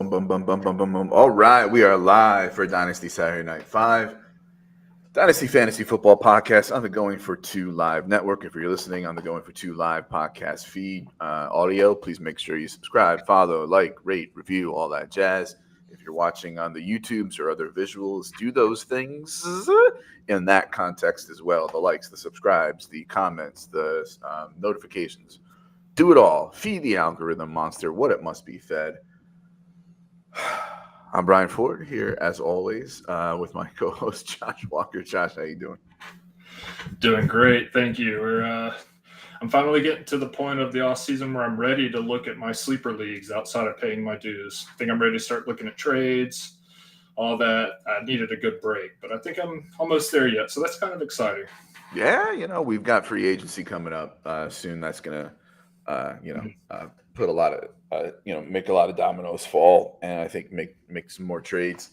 Boom, boom, boom, boom, boom, boom, boom. All right, we are live for Dynasty Saturday Night 5. Dynasty Fantasy Football Podcast on the Going for Two Live Network. If you're listening on the Going for Two Live podcast feed audio, please make sure you subscribe, follow, like, rate, review, all that jazz. If you're watching on the YouTubes or other visuals, do those things in that context as well. The likes, the subscribes, the comments, the notifications. Do it all. Feed the algorithm monster what it must be fed. I'm Brian Ford here, as always, with my co-host Josh Walker. Josh, how you doing? Doing great, thank you. I'm finally getting to the point of the off season where I'm ready to look at my sleeper leagues outside of paying my dues. I think I'm ready to start looking at trades, all that. I needed a good break, but I think I'm almost there yet, so that's kind of exciting. Yeah, we've got free agency coming up soon. That's gonna, put a lot of, make a lot of dominoes fall, and I think make some more trades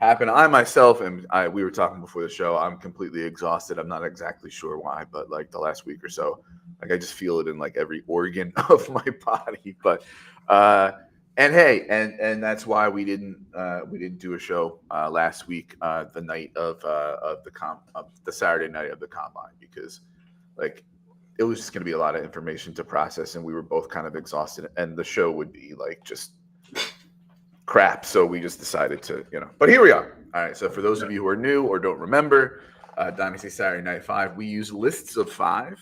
happen. I myself we were talking before the show. I'm completely exhausted. I'm not exactly sure why, but like the last week or so, like I just feel it in like every organ of my body. But and hey, and that's why we didn't do a show last week, the night of the Saturday night of the combine, because like it was just going to be a lot of information to process, and we were both kind of exhausted, and the show would be like just crap. So we just decided to, but here we are. All right. So for those of you who are new or don't remember, Dynasty Saturday Night 5, we use lists of 5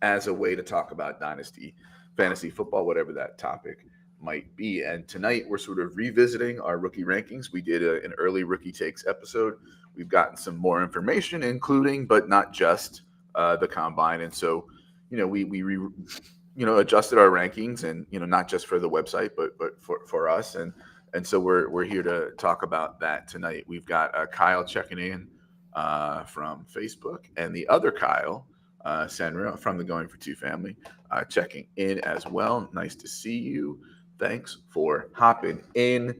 as a way to talk about Dynasty fantasy football, whatever that topic might be. And tonight we're sort of revisiting our rookie rankings. We did an early rookie takes episode. We've gotten some more information, including, but not just, the combine. And so, we adjusted our rankings, and not just for the website, but for us. And so we're here to talk about that tonight. We've got Kyle checking in from Facebook, and the other Kyle Senra from the Going for Two family checking in as well. Nice to see you. Thanks for hopping in,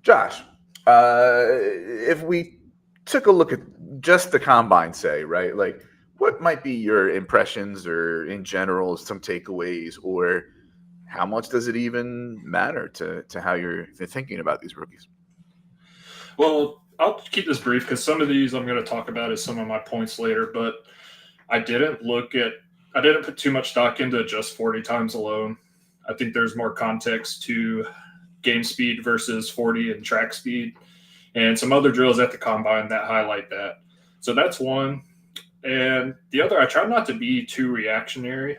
Josh. If we took a look at just the combine, say, right, like, what might be your impressions, or in general some takeaways, or how much does it even matter to how you're thinking about these rookies? Well, I'll keep this brief because some of these I'm going to talk about as some of my points later, but I didn't put too much stock into just 40 times alone. I think there's more context to game speed versus 40 and track speed, and some other drills at the combine that highlight that. So that's one. And the other, I try not to be too reactionary.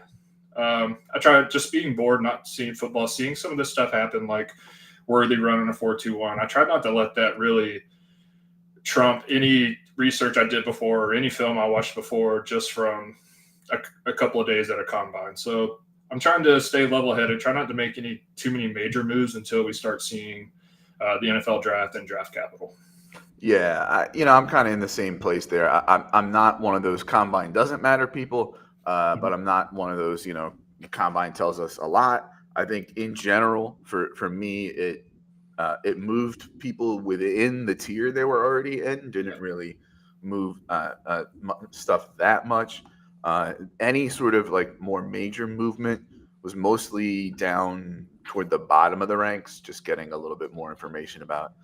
I try just being bored, not seeing football, seeing some of this stuff happen, like Worthy running a 4.21. I try not to let that really trump any research I did before or any film I watched before, just from a couple of days at a combine. So I'm trying to stay level-headed, try not to make too many major moves until we start seeing the NFL draft and draft capital. Yeah, I'm kind of in the same place there. I'm not one of those combine doesn't matter people, but I'm not one of those, combine tells us a lot. I think in general, for me, it moved people within the tier they were already in. Didn't really move stuff that much. Any sort of like more major movement was mostly down toward the bottom of the ranks, just getting a little bit more information about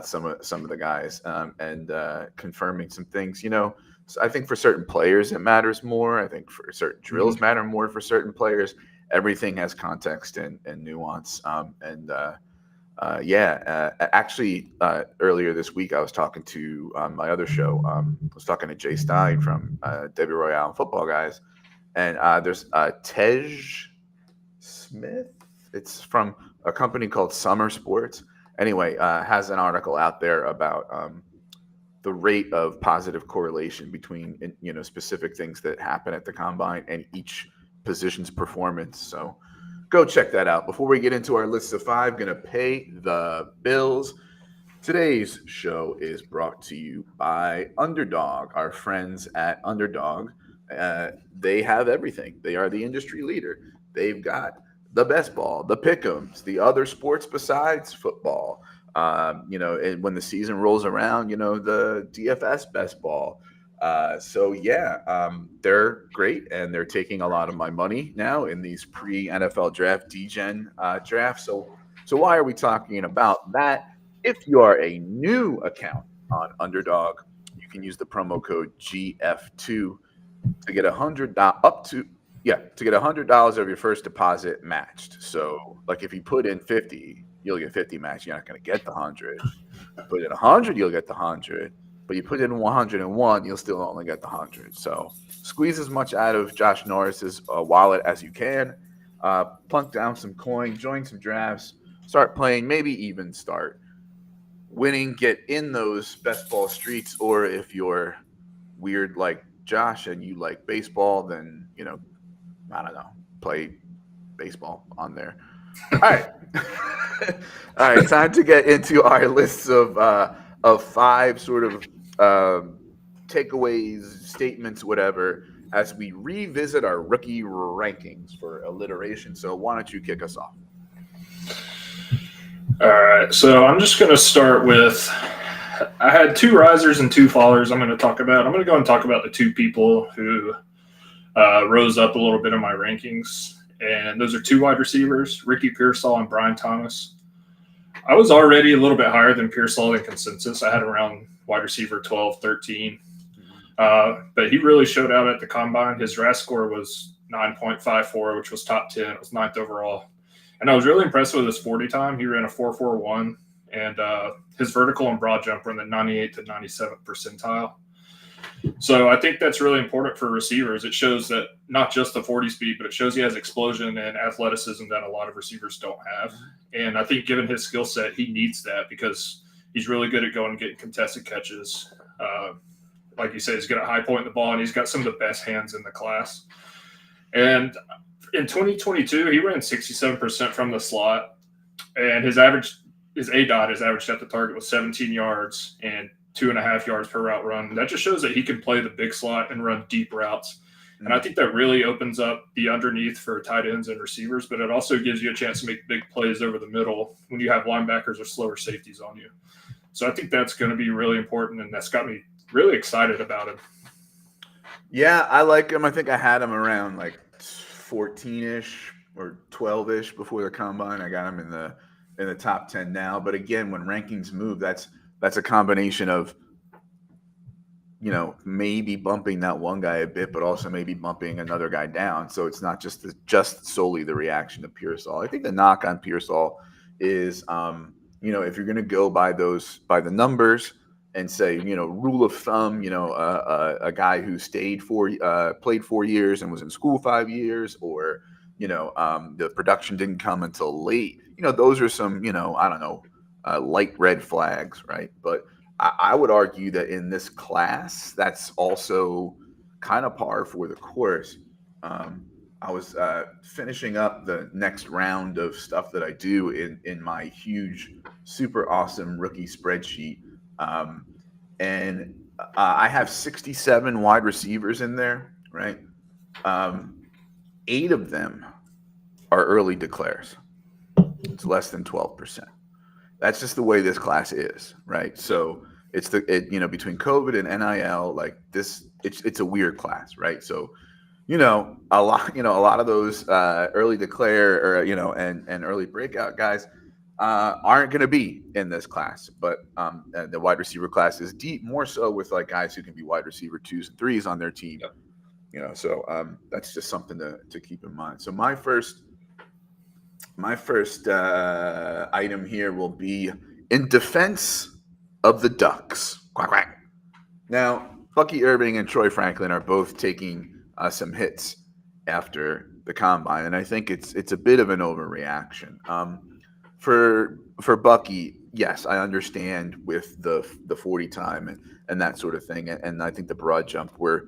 some of the guys, and confirming some things. So I think for certain players it matters more. I think for certain drills matter more for certain players. Everything has context and nuance. Actually, earlier this week I was talking to my other show. I was talking to Jay Stein from Debbie Royale and Football Guys, and there's Tej Smith. It's from a company called Summer Sports. Anyway, has an article out there about the rate of positive correlation between specific things that happen at the combine and each position's performance. So go check that out. Before we get into our list of 5, gonna pay the bills. Today's show is brought to you by Underdog, our friends at Underdog. They have everything. They are the industry leader. They've got the best ball, the pick'ems, the other sports besides football. And when the season rolls around, the DFS best ball. They're great, and they're taking a lot of my money now in these pre-NFL draft, DGen drafts. So So why are we talking about that? If you are a new account on Underdog, you can use the promo code GF2 to get $100 of your first deposit matched. So, like if you put in 50, you'll get 50 matched. You're not going to get the 100. Put in 100, you'll get the 100. But you put in 101, you'll still only get the 100. So, squeeze as much out of Josh Norris's wallet as you can. Plunk down some coin, join some drafts, start playing, maybe even start winning, get in those best ball streets. Or if you're weird like Josh and you like baseball, then, I don't know, play baseball on there. All right. All right, time to get into our lists of 5 sort of takeaways, statements, whatever, as we revisit our rookie rankings for alliteration. So why don't you kick us off? All right, so I'm just going to start with, I had 2 risers and 2 fallers I'm going to talk about. I'm going to go and talk about the 2 people who rose up a little bit in my rankings. And those are 2 wide receivers, Ricky Pearsall and Brian Thomas. I was already a little bit higher than Pearsall in consensus. I had around wide receiver 12, 13. But he really showed out at the combine. His RAS score was 9.54, which was top 10. It was 9th overall. And I was really impressed with his 40 time. He ran a 4.41, and his vertical and broad jump were in the 98th to 97th percentile. So I think that's really important for receivers. It shows that not just the 40 speed, but it shows he has explosion and athleticism that a lot of receivers don't have. And I think given his skill set, he needs that because he's really good at going and getting contested catches. Like you said, he's got a high point in the ball, and he's got some of the best hands in the class. And in 2022, he ran 67% from the slot, and his ADOT, his average depth of target, was 17 yards and 2.5 yards per route run. That just shows that he can play the big slot and run deep routes. And I think that really opens up the underneath for tight ends and receivers, but it also gives you a chance to make big plays over the middle when you have linebackers or slower safeties on you. So I think that's going to be really important, and that's got me really excited about him. Yeah, I like him. I think I had him around like 14-ish or 12-ish before the combine. I got him in the top 10 now. But again, when rankings move, that's a combination of, maybe bumping that one guy a bit, but also maybe bumping another guy down. So it's not just solely the reaction to Pearsall. I think the knock on Pearsall is, if you're going to go by the numbers and say, rule of thumb, a guy who played 4 years and was in school 5 years, or, the production didn't come until late. Those are some, I don't know, light red flags, right? But I would argue that in this class, that's also kind of par for the course. I was finishing up the next round of stuff that I do in my huge, super awesome rookie spreadsheet. And I have 67 wide receivers in there, right? 8 of them are early declares. It's less than 12%. That's just the way this class is, right? So it's between COVID and NIL, like this, it's a weird class, right? So, a lot of those early declare or and early breakout guys aren't going to be in this class, but the wide receiver class is deep, more so with like guys who can be wide receiver 2s and 3s on their team. Yep. So that's just something to keep in mind. So my first item here will be in defense of the Ducks. Quack, quack. Now, Bucky Irving and Troy Franklin are both taking some hits after the combine, and I think it's a bit of an overreaction. For Bucky, yes, I understand with the 40 time and that sort of thing, and I think the broad jump we're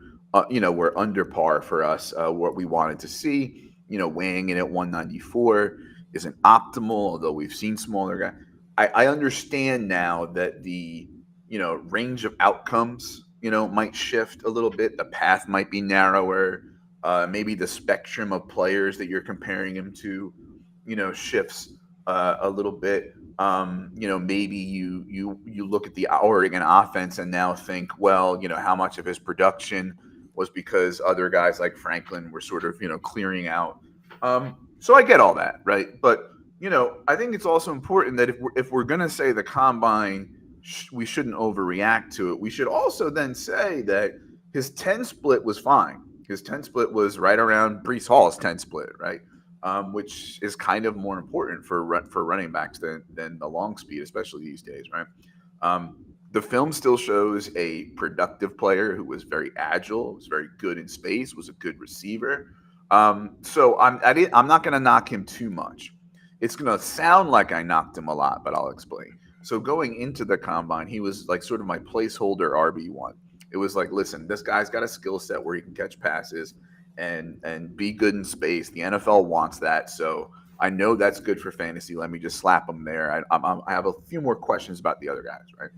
under par for us. What we wanted to see, weighing in at 194 isn't optimal, although we've seen smaller guys. I understand now that the range of outcomes might shift a little bit. The path might be narrower. Maybe the spectrum of players that you're comparing him to shifts a little bit. Maybe you look at the Oregon offense and now think, well, how much of his production was because other guys like Franklin were sort of clearing out. So I get all that, right? But I think it's also important that if we're going to say the combine, we shouldn't overreact to it. We should also then say that his 10 split was fine. His 10 split was right around Brees Hall's 10 split, right? Which is kind of more important for running backs than the long speed, especially these days, right? Um, the film still shows a productive player who was very agile, was very good in space, was a good receiver. So I'm not going to knock him too much. It's going to sound like I knocked him a lot, but I'll explain. So going into the combine, he was like sort of my placeholder RB1. It was like, listen, this guy's got a skill set where he can catch passes and be good in space. The NFL wants that, so I know that's good for fantasy. Let me just slap him there. I have a few more questions about the other guys, right?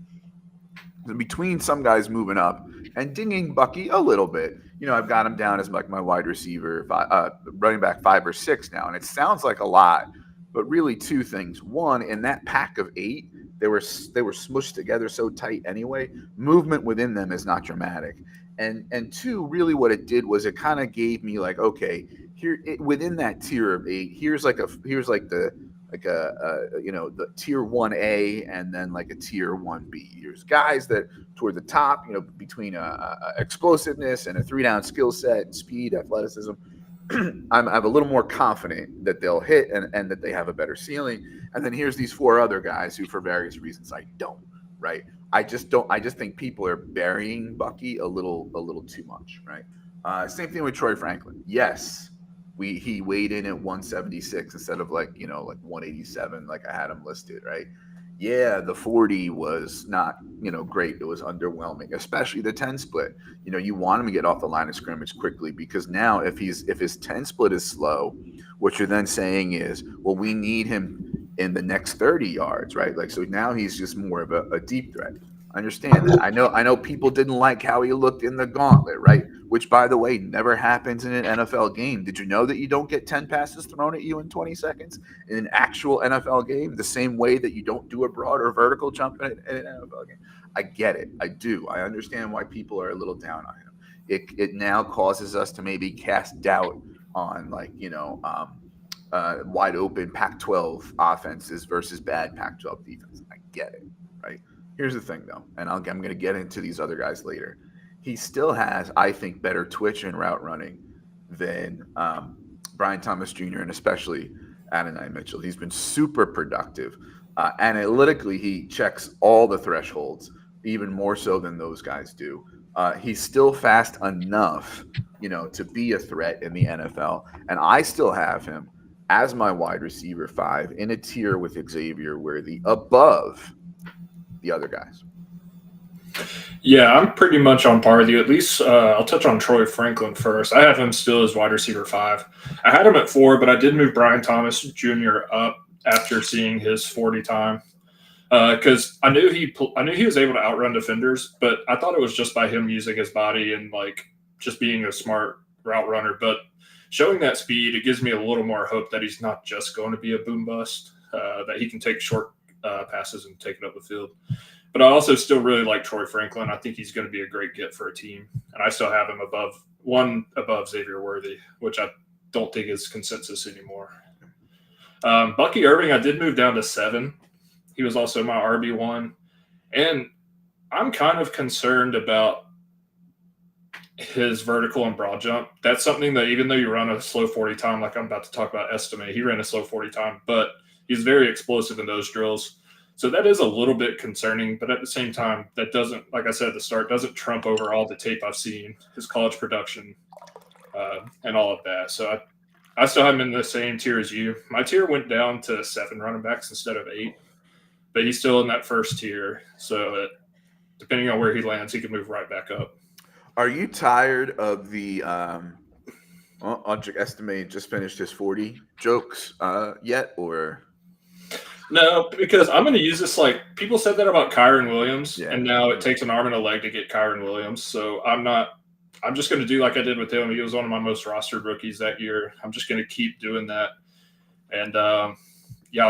Between some guys moving up and dinging Bucky a little bit. I've got him down as like my wide receiver, running back 5 or 6 now, and it sounds like a lot, but really two things. One, in that pack of 8, they were smushed together so tight anyway. Movement within them is not dramatic, and two, really what it did was it kind of gave me like, okay, within that tier of 8, here's like the the tier 1A and then like a tier 1B. There's guys that toward the top, between explosiveness and a 3-down skill set, speed, athleticism. I'm a little more confident that they'll hit and that they have a better ceiling. And then here's these 4 other guys who, for various reasons, I don't. Right? I just think people are burying Bucky a little too much. Right? Same thing with Troy Franklin. Yes, he weighed in at 176 instead of like 187 like I had him listed. Right? Yeah, the 40 was not great. It was underwhelming, especially the 10 split. You want him to get off the line of scrimmage quickly, because now if his 10 split is slow, what you're then saying is, well, we need him in the next 30 yards, right? Like, so now he's just more of a deep threat. I understand that. I know people didn't like how he looked in the gauntlet, right? Which, by the way, never happens in an NFL game. Did you know that you don't get 10 passes thrown at you in 20 seconds in an actual NFL game, the same way that you don't do a broad or vertical jump in an NFL game? I get it. I do. I understand why people are a little down on him. It now causes us to maybe cast doubt on, like, wide open Pac-12 offenses versus bad Pac-12 defense. I get it, right? Here's the thing, though, and I'm going to get into these other guys later. He still has, I think, better twitch and route running than Brian Thomas Jr. and especially Adonai Mitchell. He's been super productive. Analytically, he checks all the thresholds, even more so than those guys do. He's still fast enough, to be a threat in the NFL. And I still have him as my wide receiver 5 in a tier with Xavier Worthy above the other guys. Yeah, I'm pretty much on par with you. At least I'll touch on Troy Franklin first. I have him still as wide receiver 5. I had him at 4, but I did move Brian Thomas Jr. up after seeing his 40 time, because I knew he was able to outrun defenders, but I thought it was just by him using his body and like just being a smart route runner. But showing that speed, it gives me a little more hope that he's not just going to be a boom bust, that he can take short passes and take it up the field. But I also still really like Troy Franklin. I think he's going to be a great get for a team. And I still have him above Xavier Worthy, which I don't think is consensus anymore. Bucky Irving, I did move down to 7. He was also my RB1. And I'm kind of concerned about his vertical and broad jump. That's something that, even though you run a slow 40 time, like I'm about to talk about Estime, he ran a slow 40 time, but he's very explosive in those drills. So that is a little bit concerning, but at the same time, that doesn't, like I said at the start, doesn't trump over all the tape I've seen, his college production, and all of that. So I still have him in the same tier as you. My tier went down to 7 running backs instead of 8, but he's still in that first tier. So depending on where he lands, he can move right back up. Are you tired of the Audric Estime just finished his 40 jokes yet, or? No, because I'm going to use this. Like, people said that about Kyron Williams, and now it takes an arm and a leg to get Kyron Williams. So I'm just going to do like I did with him. He was one of my most rostered rookies that year. I'm just going to keep doing that. And I'll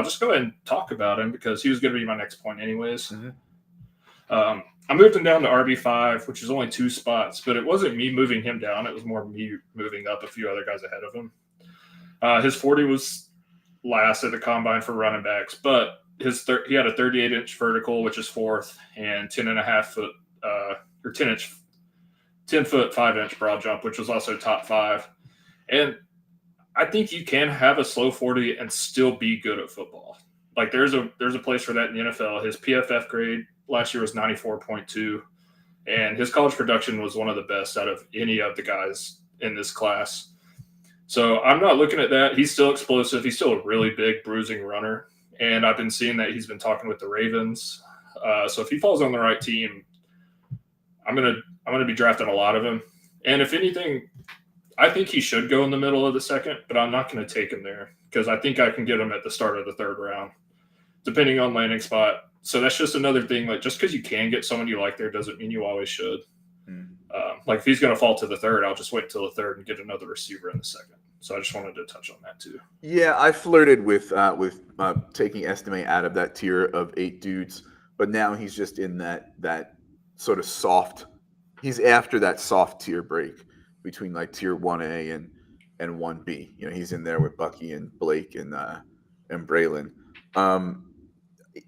just go ahead and talk about him because he was going to be my next point anyways. Mm-hmm. I moved him down to RB5, which is only 2 spots, but it wasn't me moving him down. It was more me moving up a few other guys ahead of him. His 40 was last at the combine for running backs, but he had a 38-inch vertical, which is fourth, and 10.5 foot or 10 foot 5-inch broad jump, which was also top 5. And I think you can have a slow 40 and still be good at football. Like there's a place for that in the NFL. His PFF grade last year was 94.2, and his college production was one of the best out of any of the guys in this class. So I'm not looking at that. He's still explosive. He's still a really big bruising runner, and I've been seeing that he's been talking with the Ravens. So if he falls on the right team, I'm gonna be drafting a lot of him. And if anything, I think he should go in the middle of the second, but I'm not going to take him there because I think I can get him at the start of the third round, depending on landing spot. So that's just another thing. Like just because you can get someone you like there doesn't mean you always should. Like if he's going to fall to the third, I'll just wait till the third and get another receiver in the second. So I just wanted to touch on that too. Yeah, I flirted with taking Estime out of that tier of 8 dudes, but now he's just in that sort of soft. He's after that soft tier break between like tier 1A and 1B. You know, he's in there with Bucky and Blake and Braylon.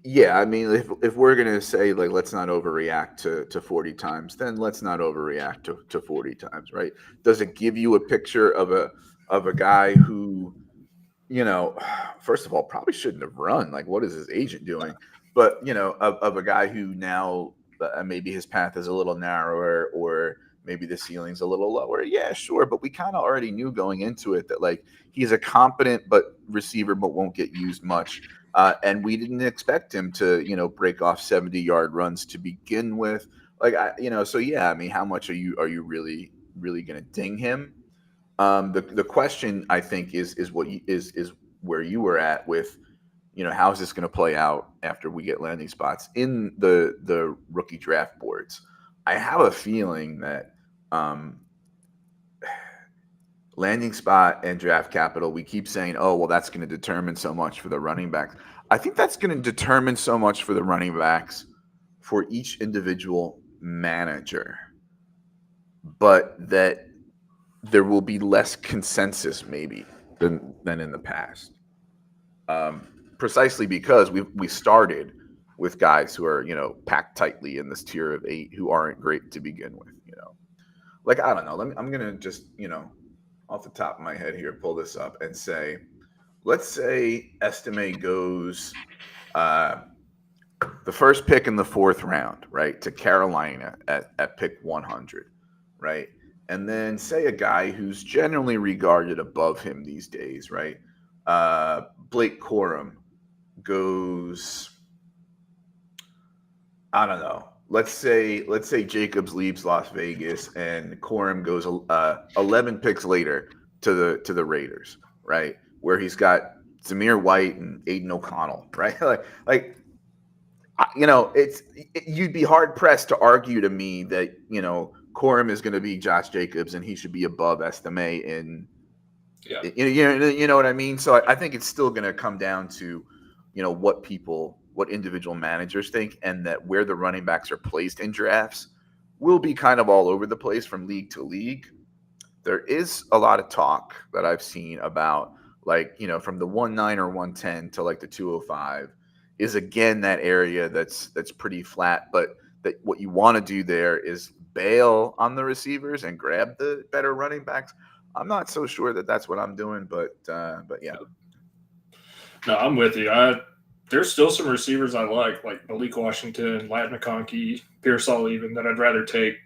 Yeah, I mean, if we're gonna say like let's not overreact to 40 times, then let's not overreact to 40 times, right? Does it give you a picture of a guy who, you know, first of all, probably shouldn't have run? Like, what is his agent doing? But you know, of a guy who now maybe his path is a little narrower, or maybe the ceiling's a little lower. Yeah, sure, but we kind of already knew going into it that like he's a competent receiver, but won't get used much. And we didn't expect him to, you know, break off 70-yard runs to begin with. Like, so yeah, I mean, how much are you really going to ding him? The question I think is where you were at with, you know, how is this going to play out after we get landing spots in the rookie draft boards? I have a feeling that landing spot and draft capital, we keep saying, oh, well, that's going to determine so much for the running backs. I think that's going to determine so much for the running backs for each individual manager, but that there will be less consensus maybe than in the past. Precisely because we started with guys who are, you know, packed tightly in this tier of 8 who aren't great to begin with, you know. Like, I don't know. I'm going to just, you know, off the top of my head here, pull this up and say, let's say Estime goes the first pick in the 4th round, right, to Carolina at pick 100, right? And then say a guy who's generally regarded above him these days, right? Blake Corum goes, I don't know. Let's say Jacobs leaves Las Vegas and Corum goes 11 picks later to the Raiders, right? Where he's got Zamir White and Aiden O'Connell, right? like you know, you'd be hard pressed to argue to me that, you know, Corum is going to be Josh Jacobs and he should be above Estime in. Yeah. You know what I mean? So I think it's still going to come down to, you know, what individual managers think, and that where the running backs are placed in drafts will be kind of all over the place from league to league. There is a lot of talk that I've seen about, like, you know, from the 1.9 or 1.10 to like the 2.05 is again that area that's pretty flat, but that what you want to do there is bail on the receivers and grab the better running backs. I'm not so sure that that's what I'm doing, but yeah. No, I'm with you. There's still some receivers I like Malik Washington, Lat McConkey, Pearsall even, that I'd rather take.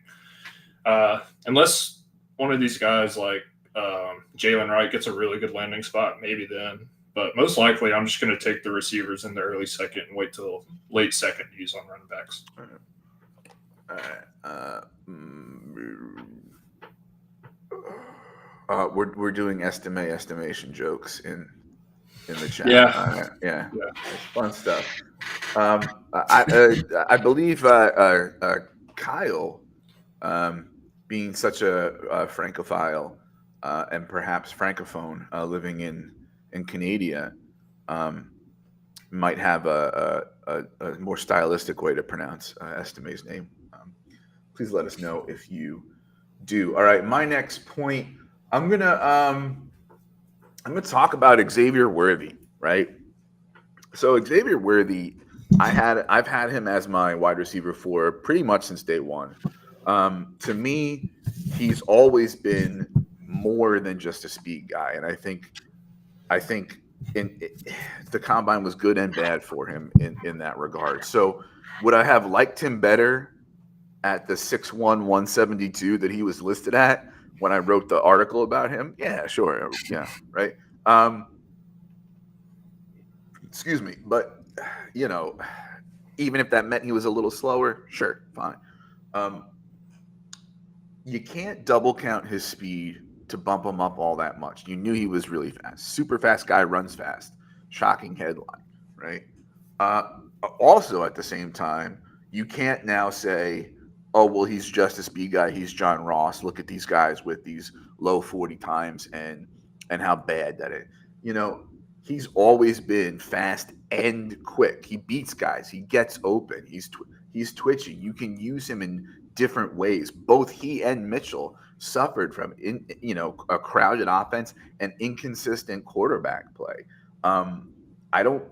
Unless one of these guys like Jalen Wright gets a really good landing spot, maybe then. But most likely, I'm just going to take the receivers in the early second and wait till late second to use on running backs. All right. We're doing estimation jokes in the chat. Yeah. It's fun stuff. I believe Kyle, being such a Francophile and perhaps Francophone living in Canada, might have a more stylistic way to pronounce Estime's name. Please let us know if you do. All right, my next point, I'm gonna talk about Xavier Worthy, right? So Xavier Worthy, I've had him as my wide receiver for pretty much since day one. To me, he's always been more than just a speed guy, and I think the combine was good and bad for him in that regard. So would I have liked him better at the 6'1", 172 that he was listed at when I wrote the article about him? Yeah, sure. Yeah, right. Um, excuse me. But, even if that meant he was a little slower, sure, fine. Um, you can't double count his speed to bump him up all that much. You knew he was really fast. Super fast guy runs fast. Shocking headline, right? Uh, Also, at the same time, you can't now say, oh, well, he's just a speed guy. He's John Ross. Look at these guys with these low 40 times and how bad that is. He's always been fast and quick. He beats guys. He gets open. He's twitchy. You can use him in different ways. Both he and Mitchell suffered from a crowded offense and inconsistent quarterback play. I don't.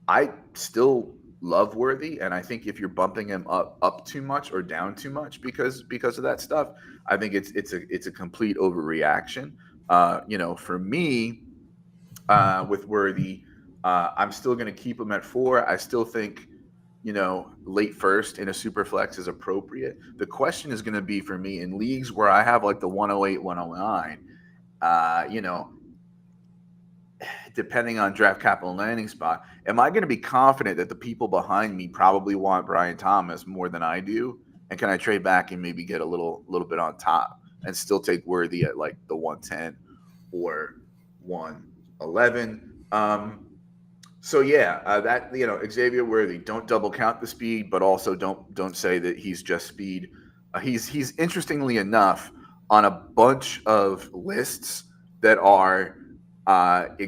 I still love Worthy, and I think if you're bumping him up too much or down too much because of that stuff, I think it's a complete overreaction. For me, with Worthy, I'm still going to keep him at 4. I still think, late first in a super flex is appropriate. The question is going to be for me in leagues where I have like the 108, 109, depending on draft capital and landing spot, am I going to be confident that the people behind me probably want Brian Thomas more than I do? And can I trade back and maybe get a little bit on top and still take Worthy at like the 110 or 111? So yeah, that Xavier Worthy, don't double count the speed, but also don't say that he's just speed. He's interestingly enough on a bunch of lists that are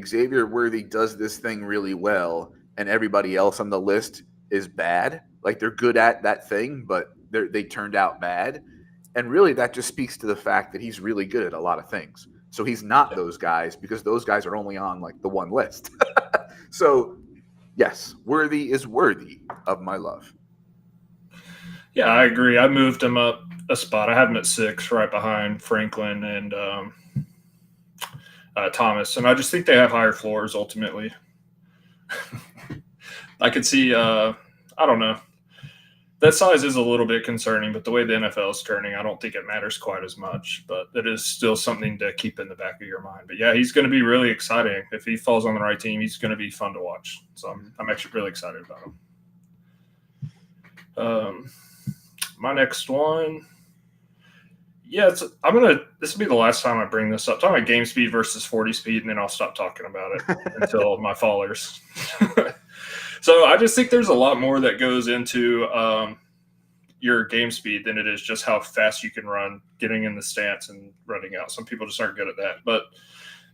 Xavier Worthy does this thing really well, and everybody else on the list is bad. Like they're good at that thing, but they turned out bad. And really, that just speaks to the fact that he's really good at a lot of things. So he's not those guys because those guys are only on like the one list. So, yes, Worthy is worthy of my love. Yeah, I agree. I moved him up a spot. I have him at 6, right behind Franklin and Thomas, and I just think they have higher floors ultimately. I could see. I don't know. That size is a little bit concerning, but the way the NFL is turning, I don't think it matters quite as much. But it is still something to keep in the back of your mind. But yeah, he's going to be really exciting. If he falls on the right team, he's going to be fun to watch. So I'm actually really excited about him. My next one. Yeah, this will be the last time I bring this up. Talking about game speed versus 40 speed, and then I'll stop talking about it until my fallers. So I just think there's a lot more that goes into your game speed than it is just how fast you can run, getting in the stance and running out. Some people just aren't good at that. But,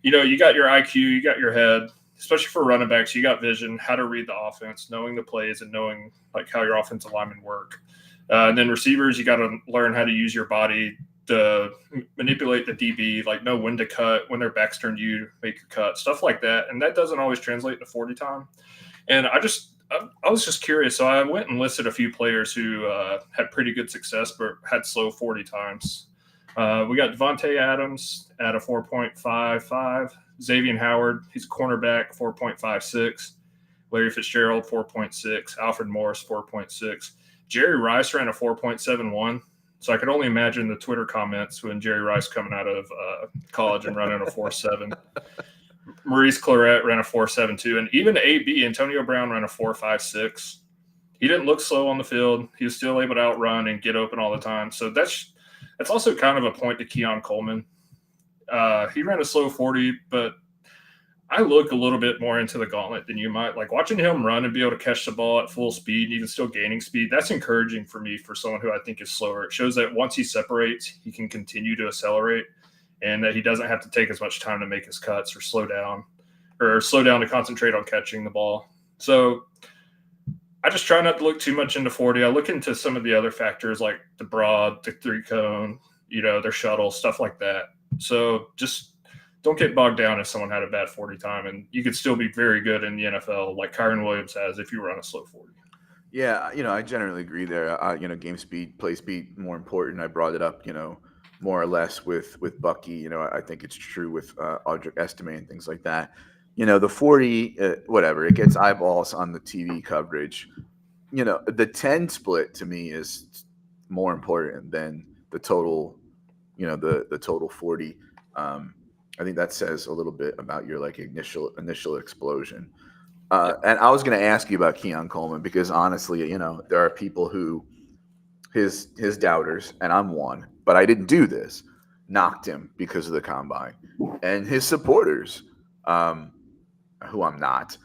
you got your IQ, you got your head, especially for running backs, you got vision, how to read the offense, knowing the plays and knowing like how your offensive linemen work. And then receivers, you got to learn how to use your body to manipulate the DB, like know when to cut, when their back's turned to you, make a cut, stuff like that. And that doesn't always translate to 40 time. And I was just curious. So I went and listed a few players who had pretty good success, but had slow 40 times. We got Devontae Adams at a 4.55. Xavier Howard, he's a cornerback, 4.56. Larry Fitzgerald, 4.6. Alfred Morris, 4.6. Jerry Rice ran a 4.71. So I could only imagine the Twitter comments when Jerry Rice coming out of college and running a 4.7. Maurice Claret ran a 4.72, and even AB Antonio Brown ran a 4.56. He didn't look slow on the field. He was still able to outrun and get open all the time. So that's also kind of a point to Keon Coleman. He ran a slow 40, but I look a little bit more into the gauntlet than you might. Like watching him run and be able to catch the ball at full speed, even still gaining speed, that's encouraging for me for someone who I think is slower. It shows that once he separates, he can continue to accelerate and that he doesn't have to take as much time to make his cuts or slow down to concentrate on catching the ball. So I just try not to look too much into 40. I look into some of the other factors like the broad, the 3-cone, their shuttle, stuff like that. So just don't get bogged down if someone had a bad 40 time, and you could still be very good in the NFL, like Kyron Williams has, if you run a slow 40. Yeah, I generally agree there. Game speed, play speed, more important. I brought it up, more or less with Bucky. I think it's true with Audric Estime and things like that. The 40, whatever, it gets eyeballs on the TV coverage. The 10 split to me is more important than the total, the total 40. I think that says a little bit about your like initial explosion. And I was going to ask you about Keon Coleman because honestly, there are people who his doubters, and I'm one, but I didn't do this, knocked him because of the combine, and his supporters, who I'm not,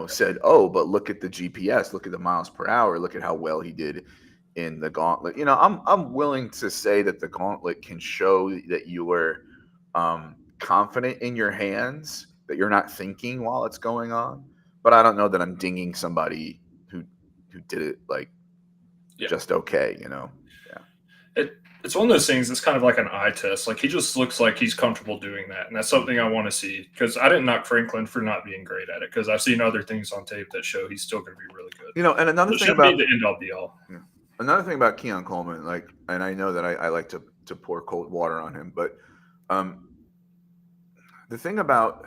said, "Oh, but look at the GPS, look at the miles per hour, look at how well he did in the gauntlet." I'm willing to say that the gauntlet can show that you were confident in your hands, that you're not thinking while it's going on. But I don't know that I'm dinging somebody who did it like just okay, Yeah. It's one of those things that's kind of like an eye test. Like he just looks like he's comfortable doing that, and that's something I want to see. Because I didn't knock Franklin for not being great at it. Because I've seen other things on tape that show he's still going to be really good. And another thing about the end all be all. Another thing about Keon Coleman, and I know that I like to pour cold water on him, but the thing about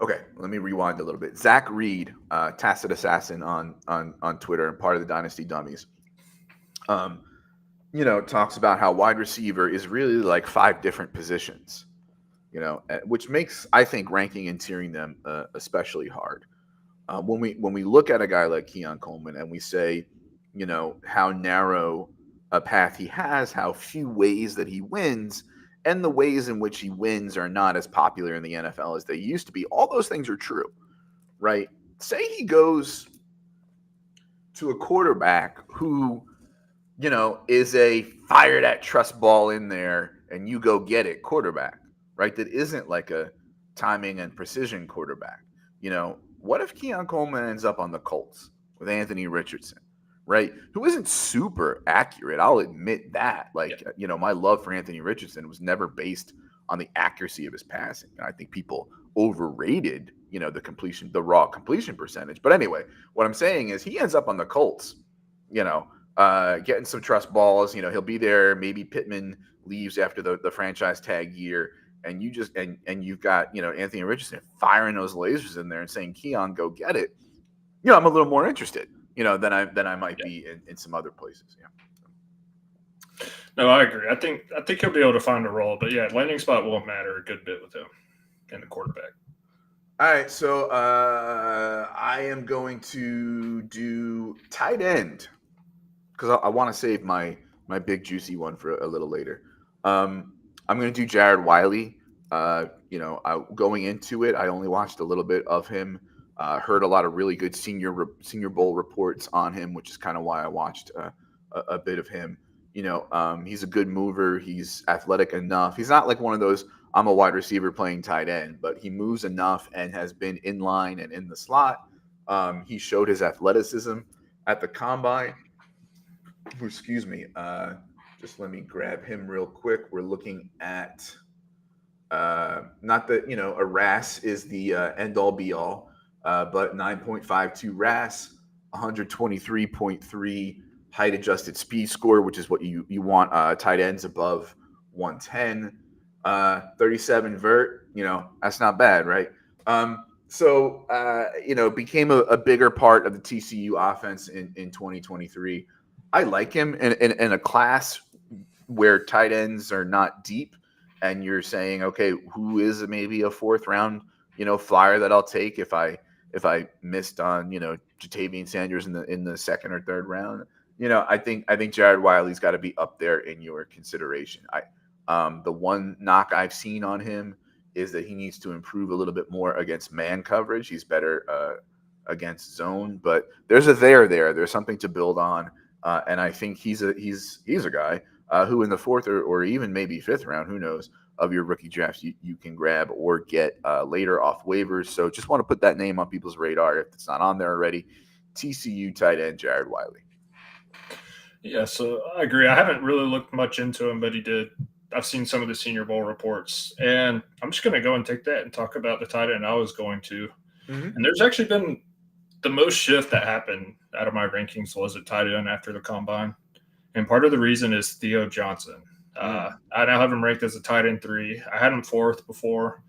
okay, let me rewind a little bit. Zach Reed, Tacit Assassin on Twitter and part of the Dynasty Dummies, talks about how wide receiver is really like 5 different positions, which makes, I think, ranking and tiering them especially hard. When we look at a guy like Keon Coleman and we say, how narrow a path he has, how few ways that he wins, and the ways in which he wins are not as popular in the NFL as they used to be. All those things are true, right? Say he goes to a quarterback who, is a fire that trust ball in there and you go get it quarterback, right? That isn't like a timing and precision quarterback. What if Keon Coleman ends up on the Colts with Anthony Richardson, right? Who isn't super accurate. I'll admit that. My love for Anthony Richardson was never based on the accuracy of his passing. I think people overrated, the raw completion percentage. But anyway, what I'm saying is he ends up on the Colts, getting some trust balls. He'll be there. Maybe Pittman leaves after the franchise tag year. And you just and you've got Anthony Richardson firing those lasers in there and saying, "Keon, go get it." I'm a little more interested, than I might be in some other places. Yeah. No, I agree. I think he'll be able to find a role, but yeah, landing spot won't matter a good bit with him and the quarterback. All right, so I am going to do tight end because I want to save my big juicy one for a little later. I'm going to do Jared Wiley. Going into it, I only watched a little bit of him. Heard a lot of really good Senior Bowl reports on him, which is kind of why I watched a bit of him. He's a good mover. He's athletic enough. He's not like one of those, I'm a wide receiver playing tight end, but he moves enough and has been in line and in the slot. He showed his athleticism at the combine. Excuse me. Just let me grab him real quick. We're looking at not that a RAS is the end all be all, but 9.52 RAS, 123.3 height adjusted speed score, which is what you want tight ends above 110, 37 vert. That's not bad, right? Became a bigger part of the TCU offense in 2023. I like him in a class where tight ends are not deep, and you're saying, okay, who is maybe a 4th round, flyer that I'll take if I missed on, Jatavian Sanders in the 2nd or 3rd round. I think Jared Wiley's got to be up there in your consideration. The one knock I've seen on him is that he needs to improve a little bit more against man coverage. He's better against zone, but there's a there. There's something to build on, and I think he's a guy who in the 4th or even maybe 5th round, who knows, of your rookie drafts you can grab or get later off waivers. So just want to put that name on people's radar if it's not on there already. TCU tight end Jared Wiley. Yeah, so I agree. I haven't really looked much into him, but he did I've seen some of the Senior Bowl reports, and I'm just going to go and take that and talk about the tight end I was going to. Mm-hmm. And there's actually been the most shift that happened out of my rankings was at tight end after the combine. And part of the reason is Theo Johnson. I now have him ranked as a tight end 3. I had him 4th before.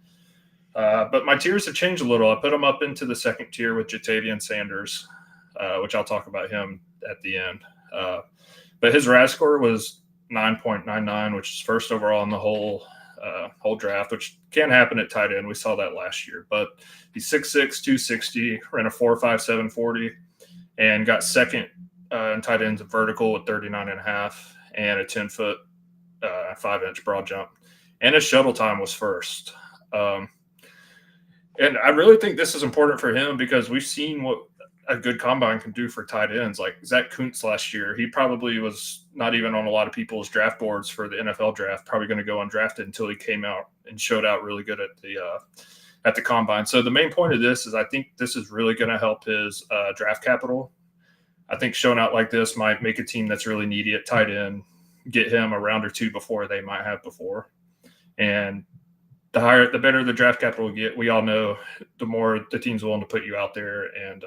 But my tiers have changed a little. I put him up into the 2nd tier with Jatavian Sanders, which I'll talk about him at the end. But his RAS score was 9.99, which is 1st overall in the whole draft, which can happen at tight end. We saw that last year. But he's 6'6", 260, ran a 4.57 40, and got 2nd in tight ends vertical with 39.5 and a 10-foot, 5-inch broad jump. And his shuttle time was 1st. And I really think this is important for him because we've seen what a good combine can do for tight ends. Like Zach Kuntz last year, he probably was not even on a lot of people's draft boards for the NFL draft, probably going to go undrafted until he came out and showed out really good at the combine. So the main point of this is I think this is really going to help his draft capital. I think showing out like this might make a team that's really needy at tight end get him a round or 2 before they might have before. And the better the draft capital we get, we all know the more the team's willing to put you out there and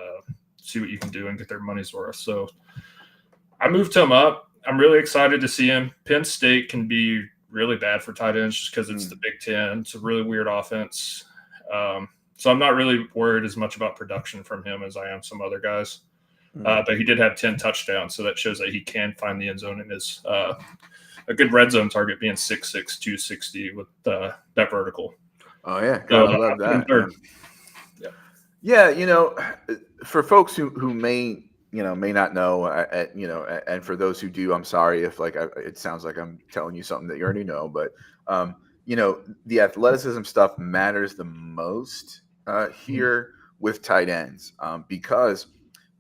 see what you can do and get their money's worth. So I moved him up. I'm really excited to see him. Penn State can be really bad for tight ends just because it's the Big Ten. It's a really weird offense. So I'm not really worried as much about production from him as I am some other guys. But he did have 10 touchdowns, so that shows that he can find the end zone and is a good red zone target being 6'6", 260 with that vertical. Oh, yeah. Gotta love that. Yeah, for folks who may not know, and for those who do, I'm sorry if it sounds like I'm telling you something that you already know, but the athleticism stuff matters the most here with tight ends because